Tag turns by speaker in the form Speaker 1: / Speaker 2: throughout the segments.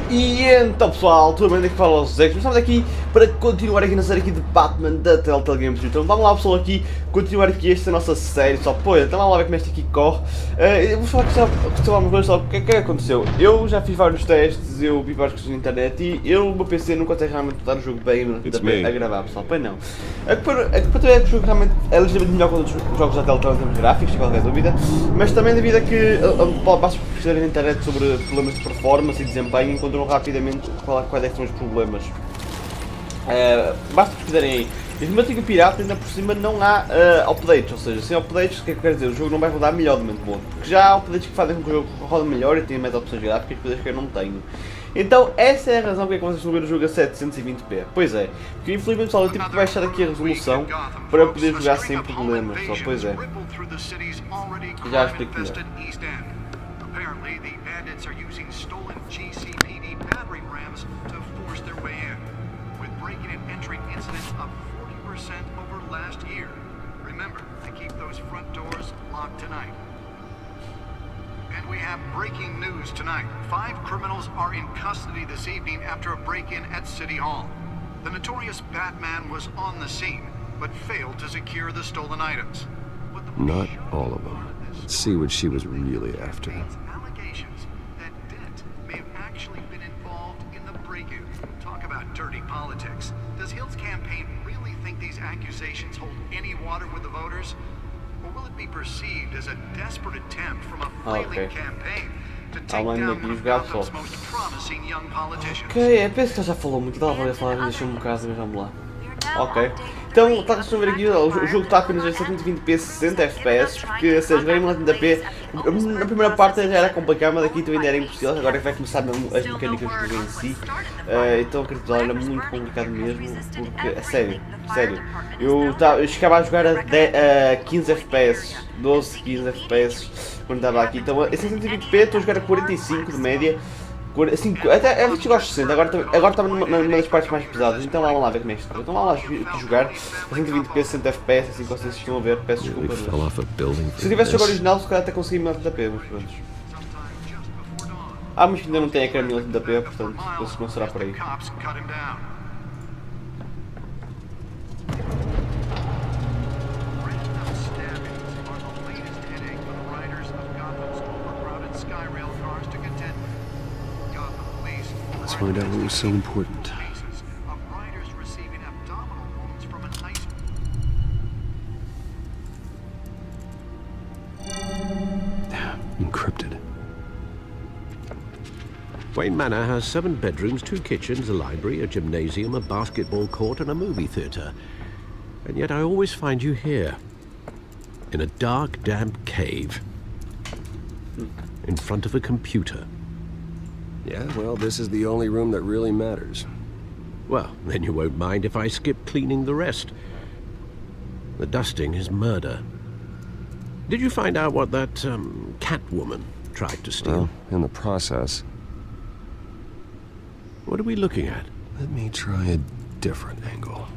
Speaker 1: E então pessoal, tudo bem? Daqui fala os Zex, estamos aqui para continuar aqui na série aqui de Batman da Telltale Game Series. Então vamos lá pessoal aqui, continuar aqui esta nossa série, só pois, então vamos lá ver como este aqui corre. Eu vou falar que só uma coisa, só o que é que aconteceu? Eu já fiz vários testes, eu vi várias coisas na internet e o meu PC não consegue realmente botar o jogo bem a gravar pessoal, pois não. A culpa é que o jogo realmente é ligeiramente melhor que outros jogos da Telltale em termos gráficos, sem qualquer dúvida, mas também devido a que basta pesquisar na internet sobre problemas de performance e desempenho, encontram rapidamente quais é que são os problemas. Basta pesquisarem aí. E no Antigo Pirata ainda por cima não há updates, ou seja, sem updates o que é que quer dizer? O jogo não vai rodar melhor do momento, porque já há updates que fazem com que o jogo rode melhor e tenha mais opções gráficas, coisas que eu não tenho. Então essa é a razão porque é que vocês estão a ver o jogo a 720p. Pois é, porque infelizmente pessoal, eu tive que baixar aqui a resolução para poder jogar sem problemas, só pois é. Já explico melhor.
Speaker 2: Apparently, the bandits are using stolen GCPD battering rams to force their way in, with breaking and entering incidents up 40% over last year. Remember to keep those front doors locked tonight. And we have breaking news tonight. 5 criminals are in custody this evening after a break-in at City Hall. The notorious Batman was on the scene, but failed to secure the stolen items.
Speaker 3: Not all of them. Let's see what she was really after.
Speaker 2: Allegations that Dent may have actually been involved in the break-in. Talk about dirty politics. Does Hill's campaign really think these accusations hold any water with the voters? Or will it be perceived as a desperate attempt from a failing campaign to take down one of Gotham's most promising young politicians?
Speaker 1: Ok, penso que ele já falou muito, estava a falar, deixa-me um bocado, mas vamos lá. Ok, então está a ver aqui, o jogo está apenas a 720p 60 fps, porque se jogar em 1080p, na primeira parte já era complicado, mas aqui também ainda era impossível, agora é que vai começar mesmo as mecânicas do jogo em si, então acredito que era muito complicado mesmo, porque, sério, eu chegava a jogar a 15 fps, 12, 15 fps, quando estava aqui, então a 720p estou a jogar a 45 de média, assim, até eu chegou aos 60, agora está numa das partes mais pesadas, então vamos lá ver como é que está. Então vamos lá aqui jogar a 120p, 60 fps, assim que vocês estão a ver, peço desculpa. Se eu tivesse jogo original, se calhar até consegui 1080p, mas pronto. Mas ainda não tem ecrã 1080p, portanto, penso que não será por aí.
Speaker 3: Let's find out what was so important. Encrypted.
Speaker 4: Wayne Manor has 7 bedrooms, 2 kitchens, a library, a gymnasium, a basketball court, and a movie theatre. And yet I always find you here, in a dark, damp cave, in front of a computer.
Speaker 3: Yeah, well, this is the only room that really matters.
Speaker 4: Well, then you won't mind if I skip cleaning the rest. The dusting is murder. Did you find out what that, cat woman tried to steal?
Speaker 3: Well, in the process.
Speaker 4: What are we looking at?
Speaker 3: Let me try a different angle.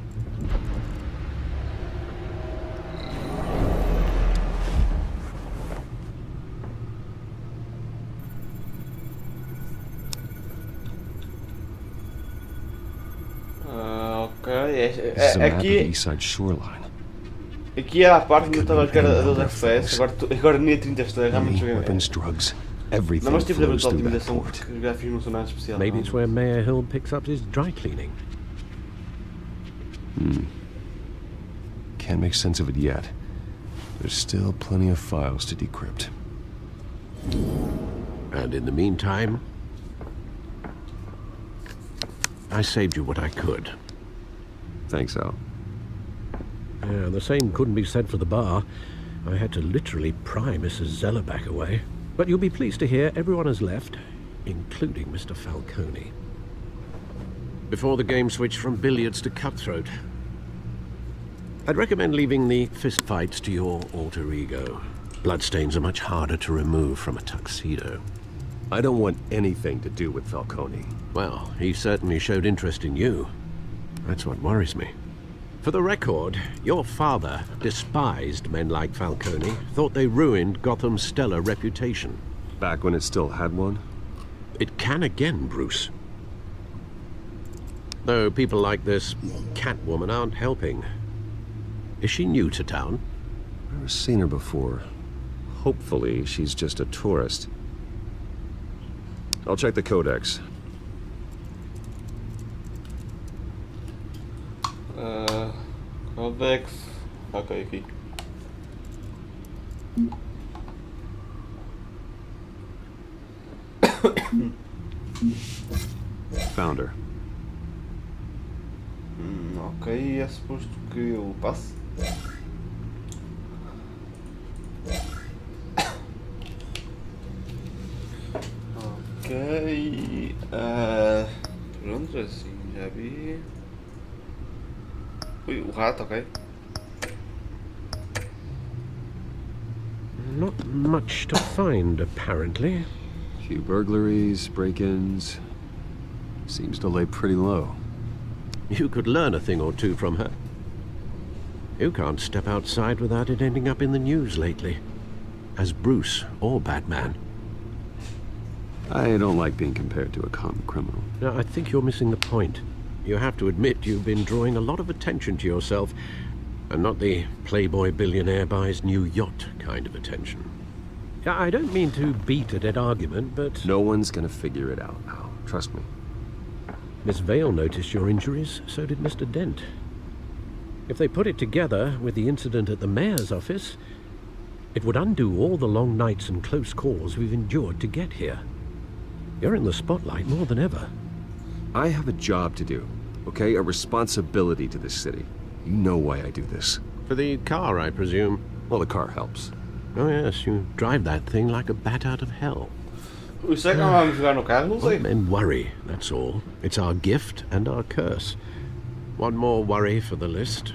Speaker 1: Aqui é a parte que eu estava a jogar a 12 FPS, agora nem a 30 FPS, realmente joguei. Não, mas tive de ver a otimização porque os gráficos não são nada especial.
Speaker 4: Maybe it's where Mayor Hill picks up his dry cleaning.
Speaker 3: Can't make sense of it yet. There's still plenty of files to decrypt.
Speaker 4: And in the meantime, I saved you what I could.
Speaker 3: Thanks, Al.
Speaker 4: Yeah, the same couldn't be said for the bar. I had to literally pry Mrs. Zeller back away. But you'll be pleased to hear everyone has left, including Mr. Falcone. Before the game switched from billiards to cutthroat. I'd recommend leaving the fistfights to your alter ego. Bloodstains are much harder to remove from a tuxedo.
Speaker 3: I don't want anything to do with Falcone.
Speaker 4: Well, he certainly showed interest in you. That's what worries me. For the record, your father despised men like Falcone, thought they ruined Gotham's stellar reputation.
Speaker 3: Back when it still had one?
Speaker 4: It can again, Bruce. Though people like this Catwoman aren't helping. Is she new to town?
Speaker 3: I've never seen her before. Hopefully, she's just a tourist. I'll check the codex.
Speaker 1: Codex. Ok, aqui.
Speaker 3: Found her.
Speaker 1: Ok, é suposto que eu passe. Ok. Pronto, assim já vi. Ui, o rato, ok.
Speaker 4: Not much to find, apparently.
Speaker 3: Few burglaries, break-ins. Seems to lay pretty low.
Speaker 4: You could learn a thing or two from her. You can't step outside without it ending up in the news lately. As Bruce or Batman.
Speaker 3: I don't like being compared to a common criminal.
Speaker 4: Now, I think you're missing the point. You have to admit you've been drawing a lot of attention to yourself, and not the playboy billionaire buys new yacht kind of attention. I don't mean to beat a dead argument, but...
Speaker 3: No one's gonna figure it out now. Trust me.
Speaker 4: Miss Vale noticed your injuries, so did Mr. Dent. If they put it together with the incident at the mayor's office, it would undo all the long nights and close calls we've endured to get here. You're in the spotlight more than ever.
Speaker 3: I have a job to do, okay? A responsibility to this city. You know why I do this.
Speaker 4: For the car, I presume.
Speaker 3: Well, the car helps.
Speaker 4: Oh yes, you drive that thing like a bat out of hell.
Speaker 1: Será que não vamos jogar no carro? Não sei.
Speaker 4: Men worry, that's all. It's our gift and our curse. One more worry for the list.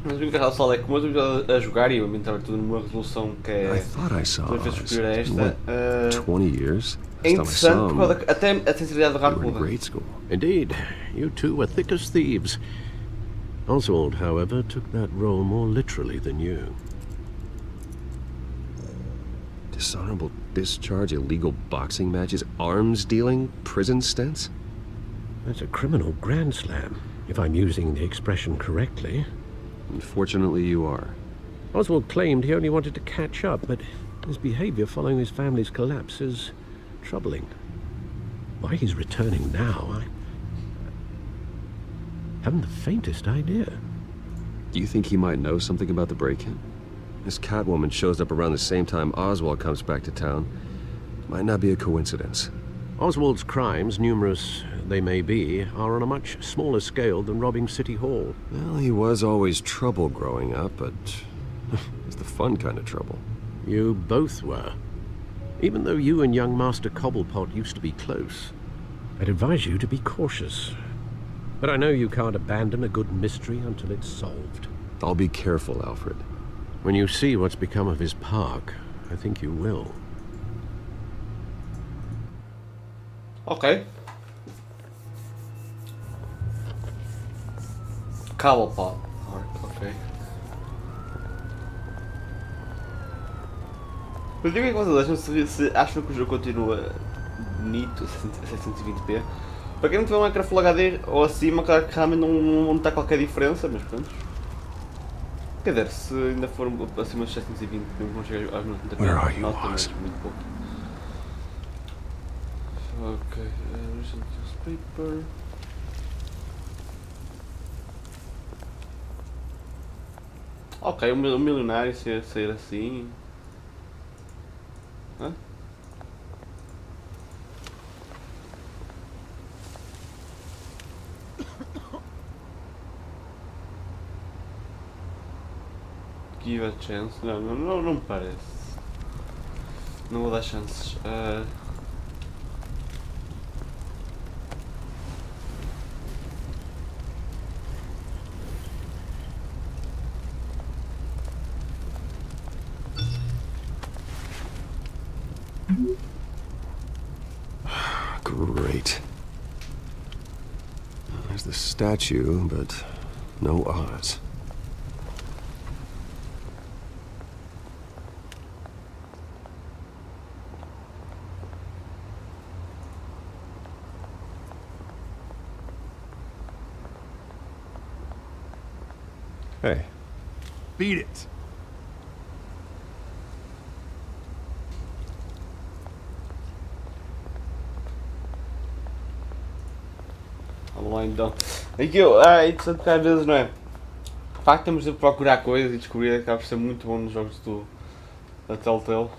Speaker 1: Mas o que só é que como eu estou a jogar e eu me estava tudo numa resolução que é.
Speaker 3: I thought I saw
Speaker 1: Uma vez
Speaker 3: eyes.
Speaker 1: escolher esta.
Speaker 3: What, 20 years?
Speaker 1: É
Speaker 3: Last time I
Speaker 1: interessante
Speaker 3: saw
Speaker 1: por causa
Speaker 3: him,
Speaker 1: até a sensibilidade
Speaker 3: we were in
Speaker 1: rápida.
Speaker 3: grade school.
Speaker 4: Indeed, you two were thick as thieves. Oswald, however, took that role more literally than you.
Speaker 3: Dishonorable discharge, illegal boxing matches, arms dealing, prison stints?
Speaker 4: That's a criminal grand slam, if I'm using the expression correctly.
Speaker 3: Unfortunately, you are.
Speaker 4: Oswald claimed he only wanted to catch up, but his behavior following his family's collapse is troubling. Why he's returning now, I haven't the faintest idea.
Speaker 3: Do you think he might know something about the break-in? This Catwoman shows up around the same time Oswald comes back to town. Might not be a coincidence.
Speaker 4: Oswald's crimes, numerous they may be, are on a much smaller scale than robbing City Hall.
Speaker 3: Well, he was always trouble growing up, but it's the fun kind of trouble.
Speaker 4: You both were. Even though you and young Master Cobblepot used to be close. I'd advise you to be cautious. But I know you can't abandon a good mystery until it's solved.
Speaker 3: I'll be careful, Alfred.
Speaker 4: When you see what's become of his park, I think you will.
Speaker 1: Ok. Cobblepot. Ok. Mas diga o que vocês acham, se acham que o jogo continua bonito a 720p. Para quem não tiver um ecrã Full HD ou acima, claro que realmente não está qualquer diferença, mas pronto. Quer dizer, se ainda for acima dos 720, não vão chegar aos 90p.
Speaker 3: Where are you,
Speaker 1: Nota, mas
Speaker 3: Oz?
Speaker 1: muito pouco. Ok, recent newspaper. Ok, um milionário sair assim. Hã? Give a chance. Não me parece. Não vou dar chances.
Speaker 3: Great. There's the statue, but no Oz. Hey,
Speaker 2: Beat it.
Speaker 1: Vamos lá então. Aqui, é interessante porque às vezes, não é? O facto de termos de procurar coisas e descobrir acaba por ser muito bom nos jogos da Telltale.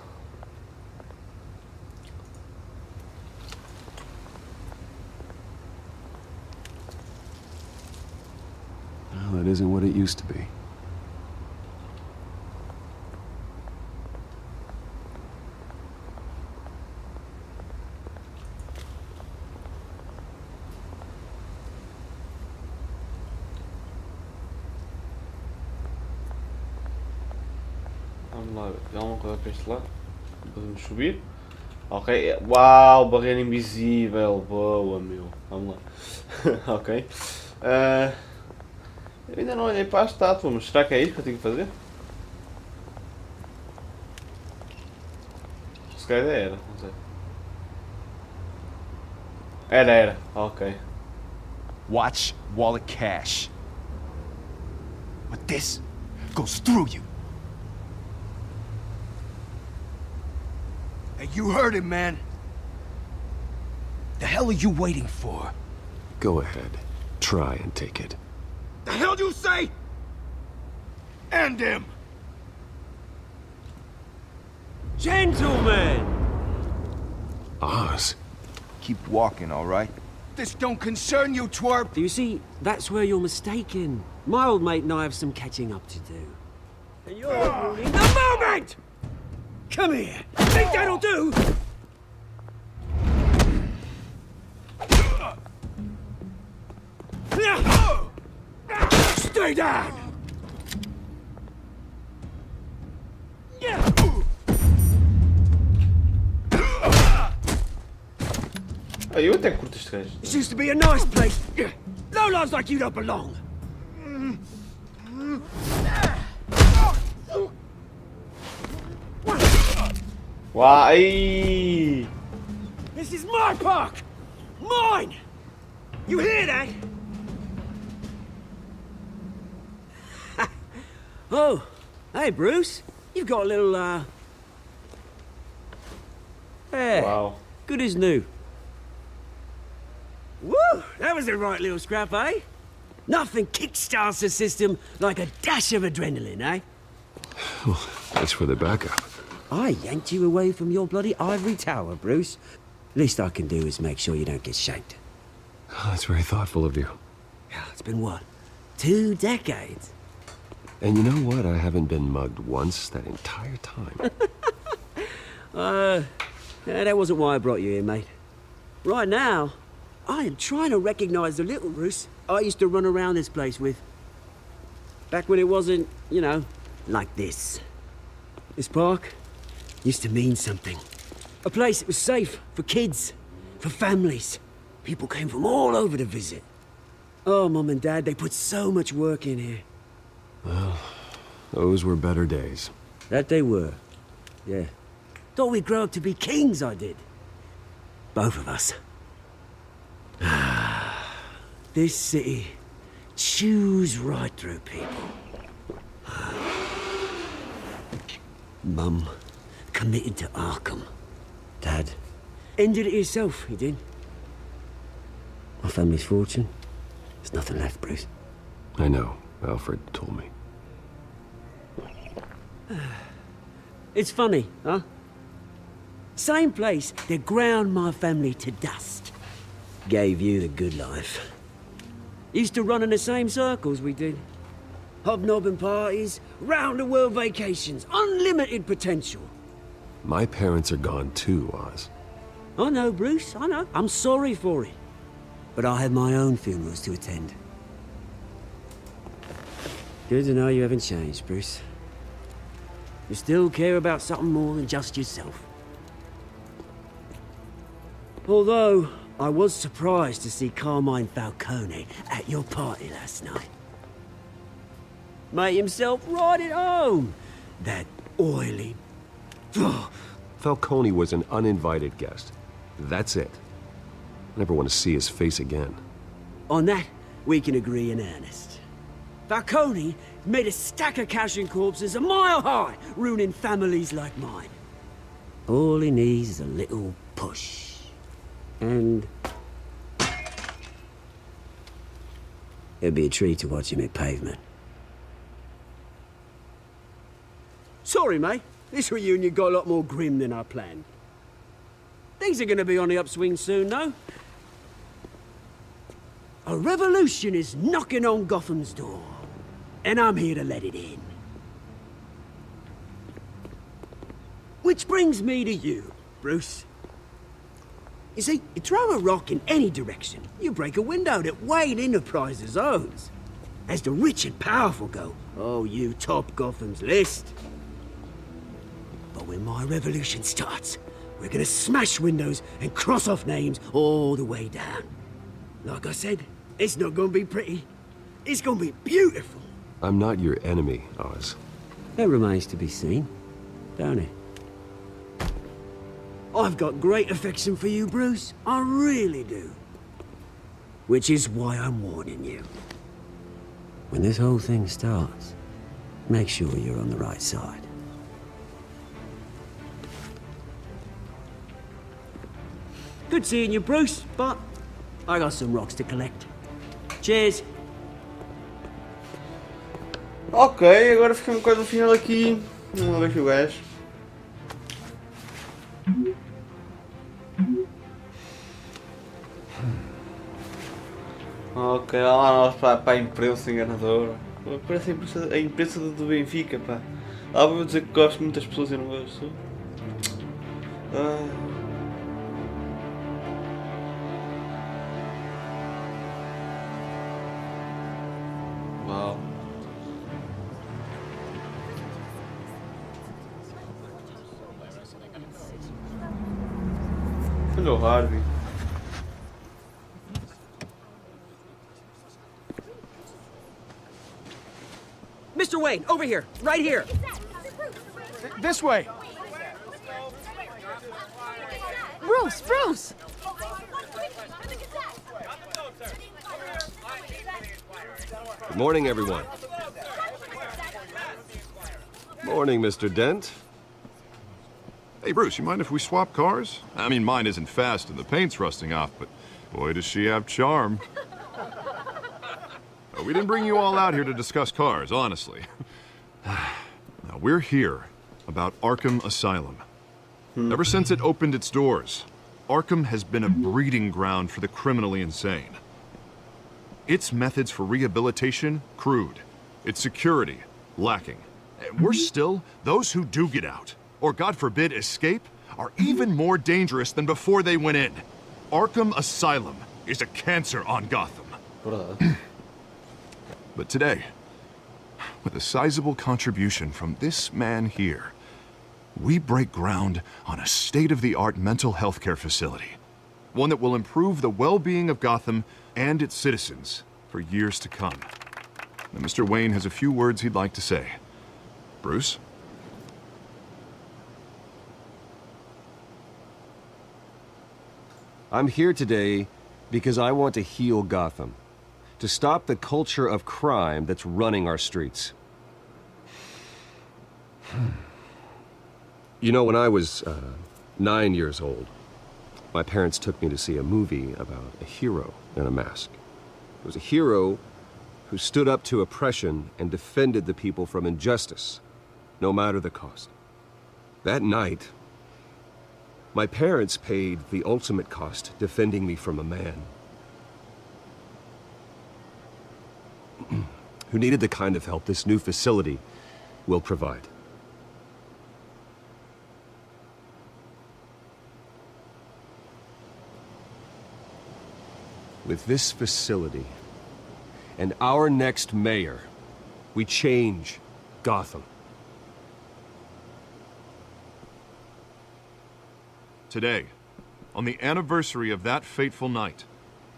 Speaker 3: well, it isn't what it used to be.
Speaker 1: Vamos lá, já uma coisa para este lado. Podemos subir. Ok, uau, barreira invisível, boa meu. Vamos lá. Ok. Eu ainda não olhei para a estátua, mas será que é isso que eu tenho que fazer? Se calhar era, não sei. Era, ok.
Speaker 5: Watch wallet cash. But this goes through you. Hey, you heard it, man. The hell are you waiting for?
Speaker 3: Go ahead. Try and take it.
Speaker 5: The hell do you say? End him!
Speaker 6: Gentlemen!
Speaker 3: Oz.
Speaker 5: Keep walking, all right? This don't concern you, twerp!
Speaker 6: You see, that's where you're mistaken. My old mate and I have some catching up to do. And you're ruining the moment! Come here! Think that'll do? Stay down!
Speaker 1: Ah, eu até curto este gajo.
Speaker 6: This used to be a nice place. Lowlifes like you don't belong.
Speaker 1: Uai!
Speaker 6: This is my park! Mine! You hear that? Oh, hey Bruce. You've got a little, Hey,
Speaker 1: Uau!
Speaker 6: good as new. Woo! That was a right little scrap, eh? Nothing kickstarts the system like a dash of adrenaline, eh?
Speaker 3: Thanks for the backup.
Speaker 6: I yanked you away from your bloody ivory tower, Bruce. Least I can do is make sure you don't get shanked.
Speaker 3: Oh, that's very thoughtful of you.
Speaker 6: It's been what? 2 decades?
Speaker 3: And you know what? I haven't been mugged once that entire time.
Speaker 6: Yeah, that wasn't why I brought you here, mate. Right now, I am trying to recognize the little Bruce I used to run around this place with. Back when it wasn't, you know, like this. This park used to mean something. A place that was safe for kids, for families. People came from all over to visit. Oh, Mum and Dad, they put so much work in here.
Speaker 3: Well, those were better days.
Speaker 6: That they were. Yeah. Thought we'd grow up to be kings, I did. Both of us. This city chews right through people. Mum committed to Arkham. Dad ended it himself, he did. My family's fortune. There's nothing left, Bruce.
Speaker 3: I know. Alfred told me.
Speaker 6: It's funny, huh? Same place that ground my family to dust. Gave you the good life. Used to run in the same circles we did. Hobnobbing parties, round-the-world vacations, unlimited potential.
Speaker 3: My parents are gone too, Oz.
Speaker 6: I know, Bruce, I know. I'm sorry for it. But I have my own funerals to attend. Good to know you haven't changed, Bruce. You still care about something more than just yourself. Although, I was surprised to see Carmine Falcone at your party last night. Made himself right at home. That oily...
Speaker 3: Falcone was an uninvited guest. That's it. I never want to see his face again.
Speaker 6: On that, we can agree in earnest. Falcone made a stack of cash and corpses a mile high, ruining families like mine. All he needs is a little push. And it'd be a treat to watch him hit pavement. Sorry, mate. This reunion got a lot more grim than I planned. Things are gonna be on the upswing soon, though. A revolution is knocking on Gotham's door, and I'm here to let it in. Which brings me to you, Bruce. You see, you throw a rock in any direction, you break a window that Wayne Enterprises owns. As the rich and powerful go, oh, you top Gotham's list. But when my revolution starts, we're gonna smash windows and cross off names all the way down. Like I said, it's not gonna be pretty. It's gonna be beautiful.
Speaker 3: I'm not your enemy, Oz.
Speaker 6: That remains to be seen, don't it? I've got great affection for you, Bruce. I really do. Which is why I'm warning you. When this whole thing starts, make sure you're on the right side. Good seeing you, Bruce, but I got some rocks to collect. Cheers.
Speaker 1: Ok, agora ficamos quase no final aqui. Vamos ver aqui o gajo. Ok, lá nós para a imprensa enganadora. Parece a imprensa do Benfica, pá. Lá vou dizer que gosto de muitas pessoas e não gosto. Uau. Olha o Harvey.
Speaker 6: Mr. Wayne, over here, right here.
Speaker 5: This way.
Speaker 7: Bruce, Bruce!
Speaker 3: Good morning, everyone. Morning, Mr. Dent.
Speaker 8: Hey, Bruce, you mind if we swap cars? I mean, mine isn't fast and the paint's rusting off, but boy, does she have charm. We didn't bring you all out here to discuss cars, honestly. Now, we're here about Arkham Asylum. Ever since it opened its doors, Arkham has been a breeding ground for the criminally insane. Its methods for rehabilitation, crude. Its security, lacking. Worse still, those who do get out, or God forbid escape, are even more dangerous than before they went in. Arkham Asylum is a cancer on Gotham. But today, with a sizable contribution from this man here, we break ground on a state-of-the-art mental health care facility. One that will improve the well-being of Gotham and its citizens for years to come. Now, Mr. Wayne has a few words he'd like to say. Bruce?
Speaker 3: I'm here today because I want to heal Gotham. To stop the culture of crime that's running our streets. You know, when I was 9 years old, my parents took me to see a movie about a hero in a mask. It was a hero who stood up to oppression and defended the people from injustice, no matter the cost. That night, my parents paid the ultimate cost defending me from a man who needed the kind of help this new facility will provide. With this facility and our next mayor, we change Gotham.
Speaker 8: Today, on the anniversary of that fateful night,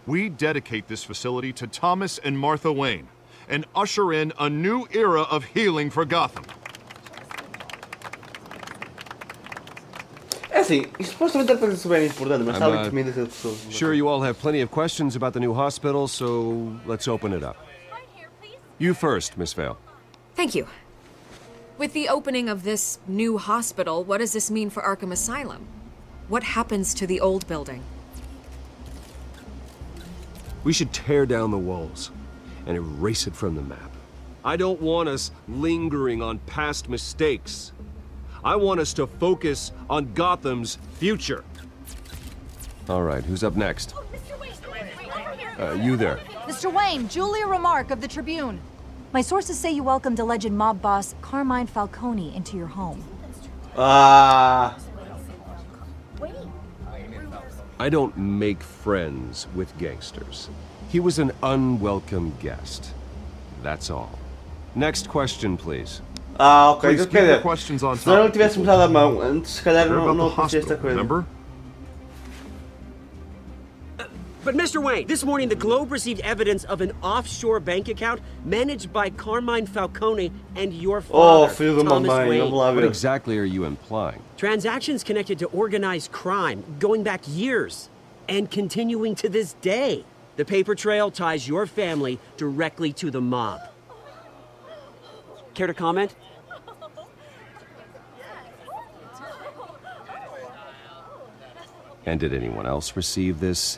Speaker 8: we dedicate this facility to Thomas and Martha Wayne and usher in a new era of healing for Gotham.
Speaker 1: É assim, isto supostamente era para ser bem importante, mas está ali comida de pessoas.
Speaker 3: Sure, you all have plenty of questions about the new hospital, so let's open it up. You first, Miss Vale.
Speaker 7: Thank you. With the opening of this new hospital, what does this mean for Arkham Asylum? What happens to the old building?
Speaker 3: We should tear down the walls and erase it from the map. I don't want us lingering on past mistakes. I want us to focus on Gotham's future. All right, who's up next? You there.
Speaker 9: Mr. Wayne, Julia Remark of the Tribune. My sources say you welcomed alleged mob boss Carmine Falcone into your home.
Speaker 3: I don't make friends with gangsters. He was an unwelcome guest. That's all. Next question, please.
Speaker 1: Ok,
Speaker 8: Please
Speaker 1: então
Speaker 8: keep
Speaker 1: quer
Speaker 8: your
Speaker 1: dizer,
Speaker 8: questions on
Speaker 1: se não
Speaker 8: topic.
Speaker 1: tivesse mudado a mão antes, se calhar
Speaker 8: They're about
Speaker 1: não
Speaker 8: the
Speaker 1: acontecia esta
Speaker 8: hospital,
Speaker 1: coisa.
Speaker 8: remember?
Speaker 6: But Mr. Wayne, this morning the Globe received evidence of an offshore bank account managed by Carmine Falcone and your
Speaker 1: Oh,
Speaker 6: father,
Speaker 1: filho de uma
Speaker 6: Thomas
Speaker 1: mãe,
Speaker 6: Wayne.
Speaker 1: vamos lá
Speaker 3: What
Speaker 1: ver.
Speaker 3: exactly are you implying?
Speaker 6: Transactions connected to organized crime, going back years, and continuing to this day. The paper trail ties your family directly to the mob. Care to comment?
Speaker 3: And did anyone else receive this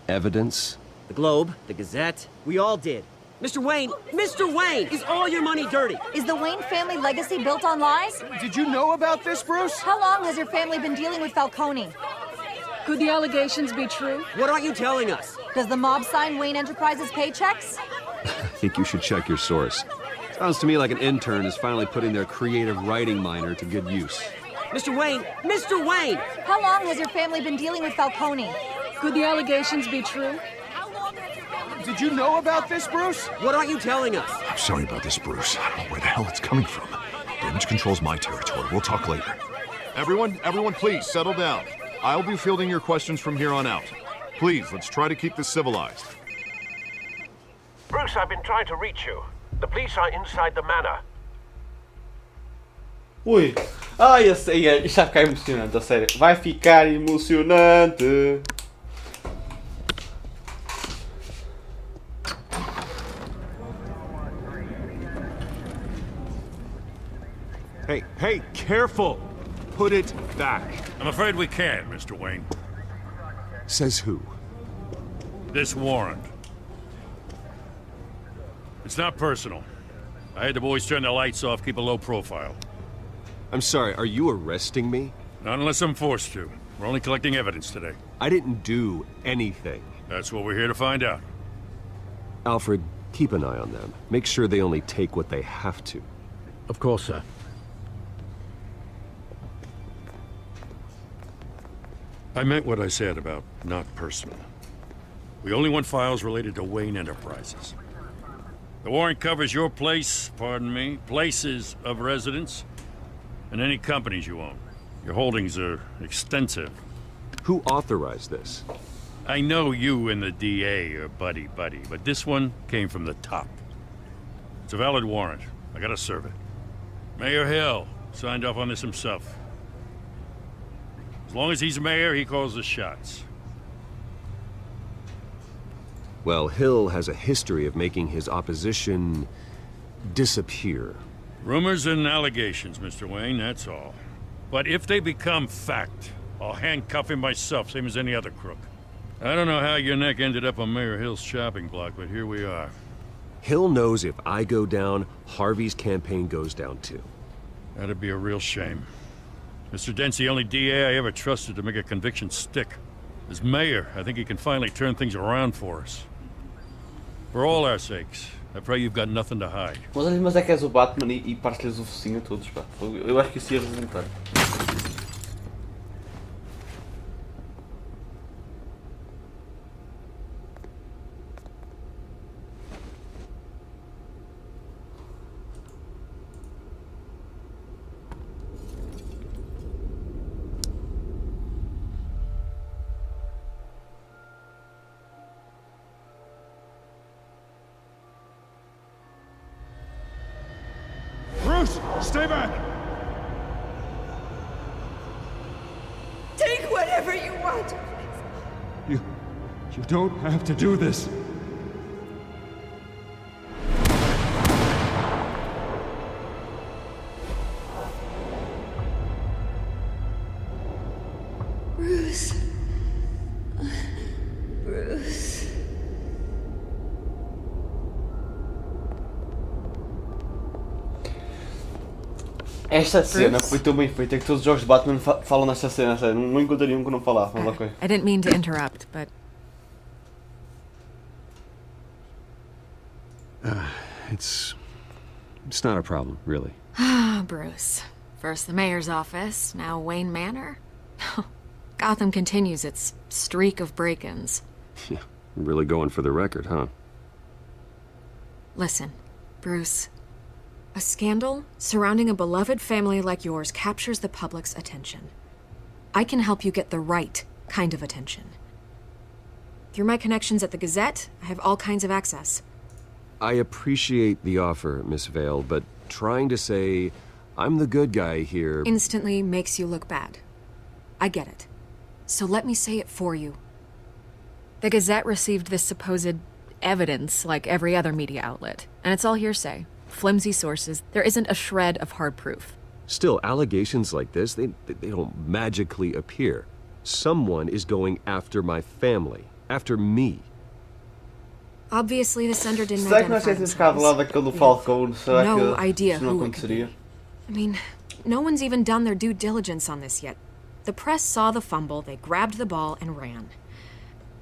Speaker 3: evidence?
Speaker 6: The Globe, the Gazette, we all did. Mr. Wayne, is all your money dirty?
Speaker 9: Is the Wayne family legacy built on lies?
Speaker 5: Did you know about this, Bruce?
Speaker 9: How long has your family been dealing with Falcone?
Speaker 7: Could the allegations be true?
Speaker 6: What aren't you telling us?
Speaker 9: Does the mob sign Wayne Enterprises paychecks?
Speaker 3: I think you should check your source. Sounds to me like an intern is finally putting their creative writing minor to good use.
Speaker 6: Mr. Wayne!
Speaker 9: How long has your family been dealing with Falcone?
Speaker 7: Could the allegations be true?
Speaker 5: Did you know about this, Bruce?
Speaker 6: What aren't you telling us?
Speaker 8: I'm sorry about this, Bruce. I don't know where the hell it's coming from. Damage control's my territory. We'll talk later. Everyone, please, settle down. I'll be fielding your questions from here on out. Please, let's try to keep this civilized.
Speaker 10: Bruce, I've been trying to reach you. The police are inside the manor.
Speaker 1: Ui. Ah, eu sei, isto vai ficar emocionante, a sério. Vai ficar emocionante.
Speaker 3: Hey, careful! Put it back.
Speaker 11: I'm afraid we can't, Mr. Wayne.
Speaker 3: Says who?
Speaker 11: This warrant. It's not personal. I had the boys turn the lights off, keep a low profile.
Speaker 3: I'm sorry, are you arresting me?
Speaker 11: Not unless I'm forced to. We're only collecting evidence today.
Speaker 3: I didn't do anything.
Speaker 11: That's what we're here to find out.
Speaker 3: Alfred, keep an eye on them. Make sure they only take what they have to.
Speaker 4: Of course, sir.
Speaker 11: I meant what I said about not personal. We only want files related to Wayne Enterprises. The warrant covers your place, pardon me, places of residence, and any companies you own. Your holdings are extensive.
Speaker 3: Who authorized this?
Speaker 11: I know you and the DA are buddy-buddy, but this one came from the top. It's a valid warrant. I gotta serve it. Mayor Hill signed off on this himself. As long as he's mayor, he calls the shots.
Speaker 3: Well, Hill has a history of making his opposition disappear.
Speaker 11: Rumors and allegations, Mr. Wayne, that's all. But if they become fact, I'll handcuff him myself, same as any other crook. I don't know how your neck ended up on Mayor Hill's chopping block, but here we are.
Speaker 3: Hill knows if I go down, Harvey's campaign goes down too.
Speaker 11: That'd be a real shame. Mr. Dent's the only DA I ever trusted to make a conviction stick. As mayor, I think he can finally turn things around for us. For all our sakes, I pray you've got nothing to hide.
Speaker 1: Mas é que és o Batman e partes-lhes o focinho a todos, pá. Eu acho que isso ia resultar.
Speaker 5: Bruce, stay back!
Speaker 7: Take whatever you want.
Speaker 5: You don't have to do this.
Speaker 12: Bruce. Bruce.
Speaker 1: Esta cena foi tão bem feita que todos os jogos de Batman falam nesta cena, sério. Não encontraria um que não falasse, mas ok.
Speaker 7: I didn't mean to interrupt, but...
Speaker 3: It's not a problem, really.
Speaker 7: Ah, Bruce. First the mayor's office, now Wayne Manor. Gotham continues its streak of break-ins.
Speaker 3: Yeah, really going for the record, huh?
Speaker 7: Listen, Bruce. A scandal surrounding a beloved family like yours captures the public's attention. I can help you get the right kind of attention. Through my connections at the Gazette, I have all kinds of access.
Speaker 3: I appreciate the offer, Miss Vale, but trying to say I'm the good guy here
Speaker 7: Instantly makes you look bad. I get it. So let me say it for you. The Gazette received this supposed evidence like every other media outlet, and it's all hearsay. Flimsy sources. There isn't a shred of hard proof.
Speaker 3: Still, allegations like this, they don't magically appear. Someone is going after my family, after me.
Speaker 7: Obviously, the sender didn't
Speaker 1: Será que nós
Speaker 7: identify
Speaker 1: temos ficado lá daquele do Falcone? Será
Speaker 7: No
Speaker 1: que
Speaker 7: idea
Speaker 1: isso não
Speaker 7: who it could be.
Speaker 1: aconteceria?
Speaker 7: I mean, no one's even done their due diligence on this yet. The press saw the fumble, they grabbed the ball and ran.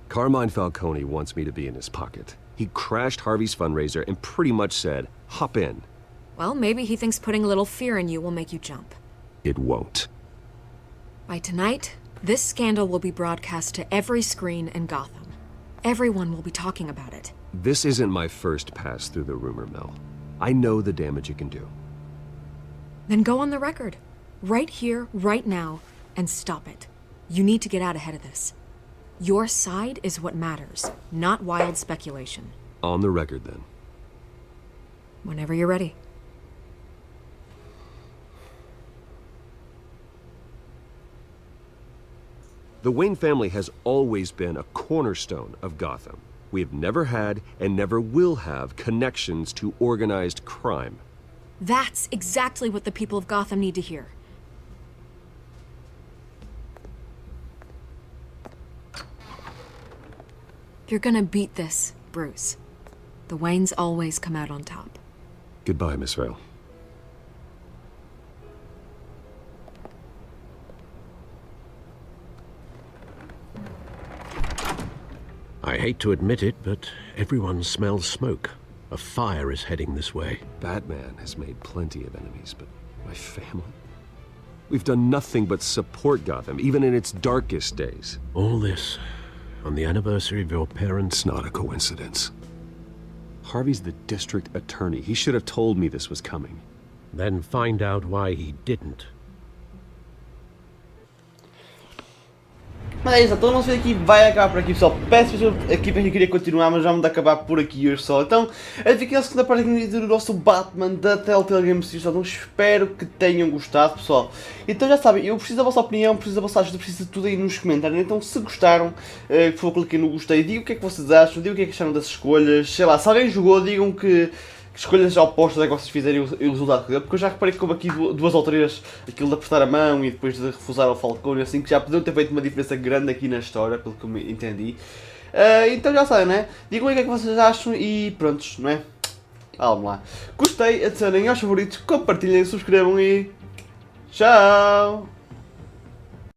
Speaker 3: Carmine Falcone wants me to be in his pocket. He crashed Harvey's fundraiser and pretty much said, hop in.
Speaker 7: Well, maybe he thinks putting a little fear in you will make you jump.
Speaker 3: It won't.
Speaker 7: By tonight, this scandal will be broadcast to every screen in Gotham. Everyone will be talking about it.
Speaker 3: This isn't my first pass through the rumor mill. I know the damage it can do.
Speaker 7: Then go on the record. Right here, right now, and stop it. You need to get out ahead of this. Your side is what matters, not wild speculation.
Speaker 3: On the record, then.
Speaker 7: Whenever you're ready.
Speaker 3: The Wayne family has always been a cornerstone of Gotham. We have never had and never will have connections to organized crime.
Speaker 7: That's exactly what the people of Gotham need to hear. You're gonna beat this, Bruce. The Waynes always come out on top.
Speaker 3: Goodbye, Miss Vale.
Speaker 4: I hate to admit it, but everyone smells smoke. A fire is heading this way.
Speaker 3: Batman has made plenty of enemies, but my family? We've done nothing but support Gotham, even in its darkest days.
Speaker 4: All this on the anniversary of your parents'...
Speaker 3: It's not a coincidence. Harvey's the district attorney. He should have told me this was coming.
Speaker 4: Then find out why he didn't.
Speaker 1: Mas é isso, então o nosso vídeo aqui vai acabar por aqui, pessoal. Peço aqui para quem queria continuar, mas já me dá acabar por aqui hoje, pessoal. Então, fica aqui a segunda parte aqui do nosso Batman da Telltale Game Series. Então, espero que tenham gostado, pessoal. Então, já sabem, eu preciso da vossa opinião, preciso da vossa ajuda, preciso de tudo aí nos comentários. Então, se gostaram, por favor, cliquem no gostei, digam o que é que vocês acham, digam o que é que acharam das escolhas. Sei lá, se alguém jogou, digam que escolhas opostas é que vocês fizerem o resultado que deu, porque eu já reparei que houve aqui duas ou três, aquilo de apertar a mão e depois de refusar ao Falcone, assim, que já podiam ter feito uma diferença grande aqui na história, pelo que eu me entendi. Então já sabem, né? Digam aí o que é que vocês acham e prontos, não é? Vamos lá. Gostei, adicionem aos favoritos, compartilhem, subscrevam e... Tchau!